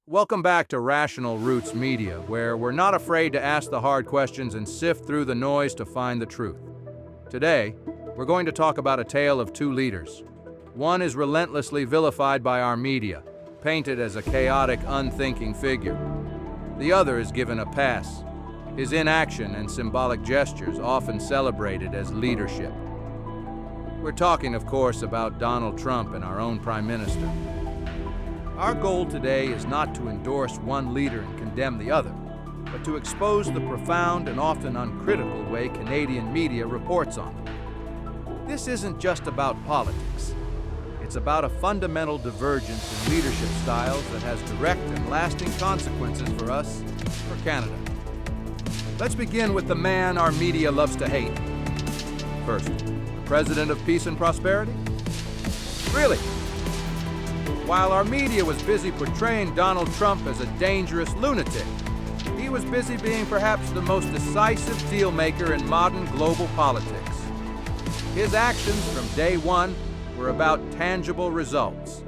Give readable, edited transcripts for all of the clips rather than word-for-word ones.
Welcome back to Rational Roots Media, where we're not afraid to ask the hard questions and sift through the noise to find the truth. Today, we're going to talk about a tale of two leaders. One is relentlessly vilified by our media, painted as a chaotic, unthinking figure. The other is given a pass, his inaction and symbolic gestures often celebrated as leadership. We're talking, of course, about Donald Trump and our own Prime Minister. Our goal today is not to endorse one leader and condemn the other, but to expose the profound and often uncritical way Canadian media reports on them. This isn't just about politics. It's about a fundamental divergence in leadership styles that has direct and lasting consequences for us, for Canada. Let's begin with the man our media loves to hate. First, the President of Peace and Prosperity? Really? While our media was busy portraying Donald Trump as a dangerous lunatic, he was busy being perhaps the most decisive deal-maker in modern global politics. His actions from day one were about tangible results.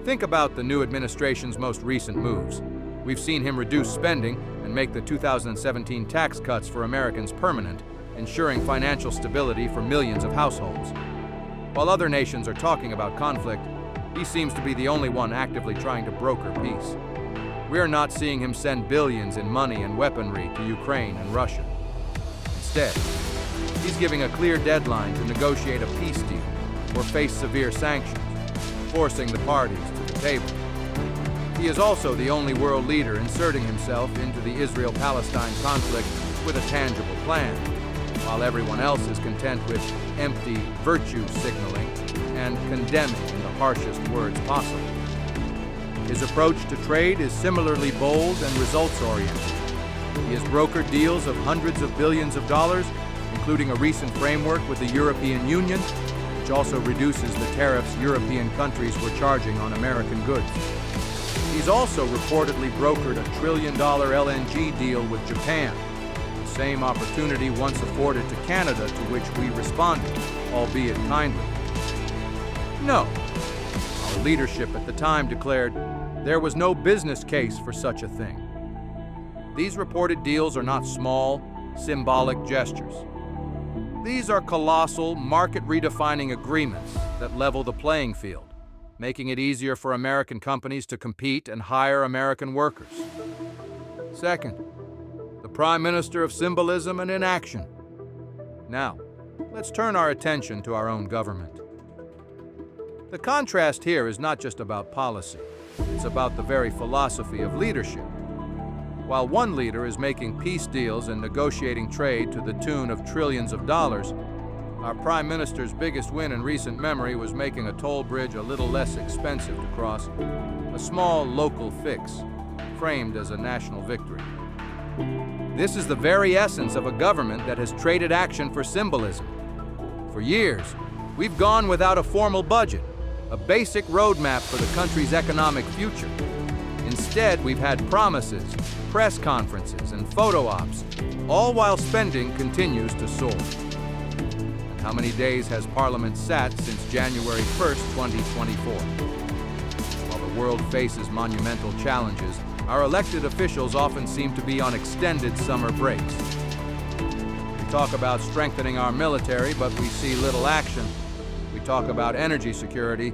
Think about the new administration's most recent moves. We've seen him reduce spending and make the 2017 tax cuts for Americans permanent, ensuring financial stability for millions of households. While other nations are talking about conflict, he seems to be the only one actively trying to broker peace. We're not seeing him send billions in money and weaponry to Ukraine and Russia. Instead, he's giving a clear deadline to negotiate a peace deal or face severe sanctions, forcing the parties to the table. He is also the only world leader inserting himself into the Israel-Palestine conflict with a tangible plan, while everyone else is content with empty virtue signaling and condemning in the harshest words possible. His approach to trade is similarly bold and results-oriented. He has brokered deals of hundreds of billions of dollars, including a recent framework with the European Union, which also reduces the tariffs European countries were charging on American goods. He's also reportedly brokered a $1 trillion LNG deal with Japan, the same opportunity once afforded to Canada, to which we responded, albeit kindly. No. Our leadership at the time declared there was no business case for such a thing. These reported deals are not small, symbolic gestures. These are colossal, market-redefining agreements that level the playing field, making it easier for American companies to compete and hire American workers. Second, the Prime Minister of symbolism and inaction. Now, let's turn our attention to our own government. The contrast here is not just about policy, it's about the very philosophy of leadership. While one leader is making peace deals and negotiating trade to the tune of trillions of dollars, our Prime Minister's biggest win in recent memory was making a toll bridge a little less expensive to cross, a small local fix, framed as a national victory. This is the very essence of a government that has traded action for symbolism. For years, we've gone without a formal budget, a basic roadmap for the country's economic future. Instead, we've had promises, press conferences, and photo ops, all while spending continues to soar. And how many days has Parliament sat since January 1st, 2024? While the world faces monumental challenges, our elected officials often seem to be on extended summer breaks. We talk about strengthening our military, but we see little action. We talk about energy security,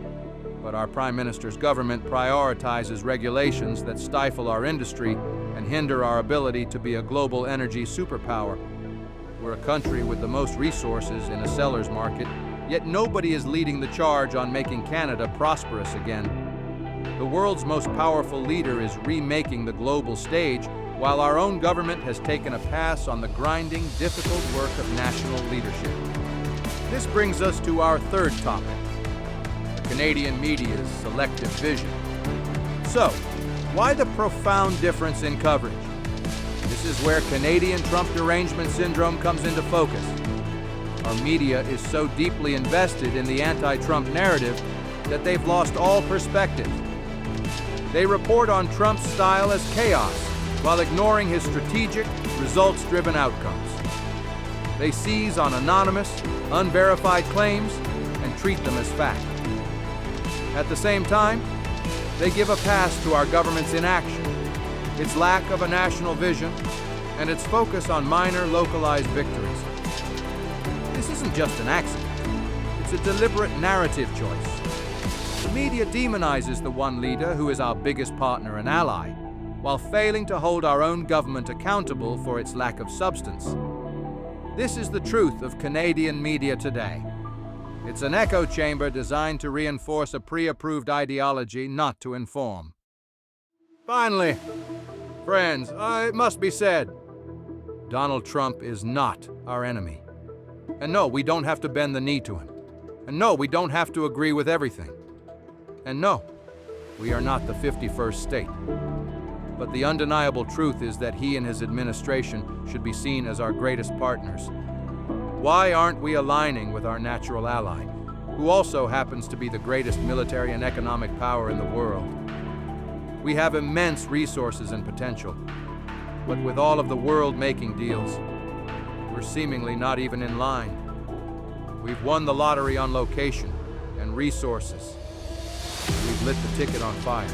but our Prime Minister's government prioritizes regulations that stifle our industry and hinder our ability to be a global energy superpower. We're a country with the most resources in a seller's market, yet nobody is leading the charge on making Canada prosperous again. The world's most powerful leader is remaking the global stage, while our own government has taken a pass on the grinding, difficult work of national leadership. This brings us to our third topic, the Canadian media's selective vision. So, why the profound difference in coverage? This is where Canadian Trump derangement syndrome comes into focus. Our media is so deeply invested in the anti-Trump narrative that they've lost all perspective. They report on Trump's style as chaos, while ignoring his strategic, results-driven outcomes. They seize on anonymous, unverified claims and treat them as fact. At the same time, They give a pass to our government's inaction, its lack of a national vision, and its focus on minor, localized victories. This isn't just an accident. It's a deliberate narrative choice. The media demonizes the one leader who is our biggest partner and ally, while failing to hold our own government accountable for its lack of substance. This is the truth of Canadian media today. It's an echo chamber designed to reinforce a pre-approved ideology, not to inform. Finally, friends, it must be said, Donald Trump is not our enemy. And no, we don't have to bend the knee to him. And no, we don't have to agree with everything. And no, we are not the 51st state. But the undeniable truth is that he and his administration should be seen as our greatest partners. Why aren't we aligning with our natural ally, who also happens to be the greatest military and economic power in the world? We have immense resources and potential, but with all of the world making deals, we're seemingly not even in line. We've won the lottery on location and resources. We've lit the ticket on fire.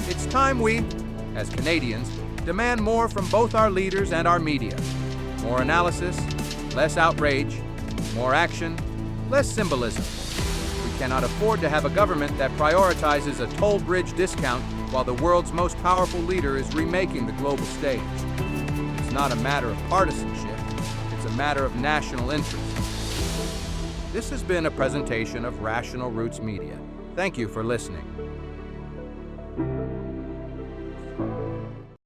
It's time we, as Canadians, demand more from both our leaders and our media. More analysis, less outrage, more action, less symbolism. We cannot afford to have a government that prioritizes a toll bridge discount while the world's most powerful leader is remaking the global stage. It's not a matter of partisanship, it's a matter of national interest. This has been a presentation of Rational Roots Media. Thank you for listening.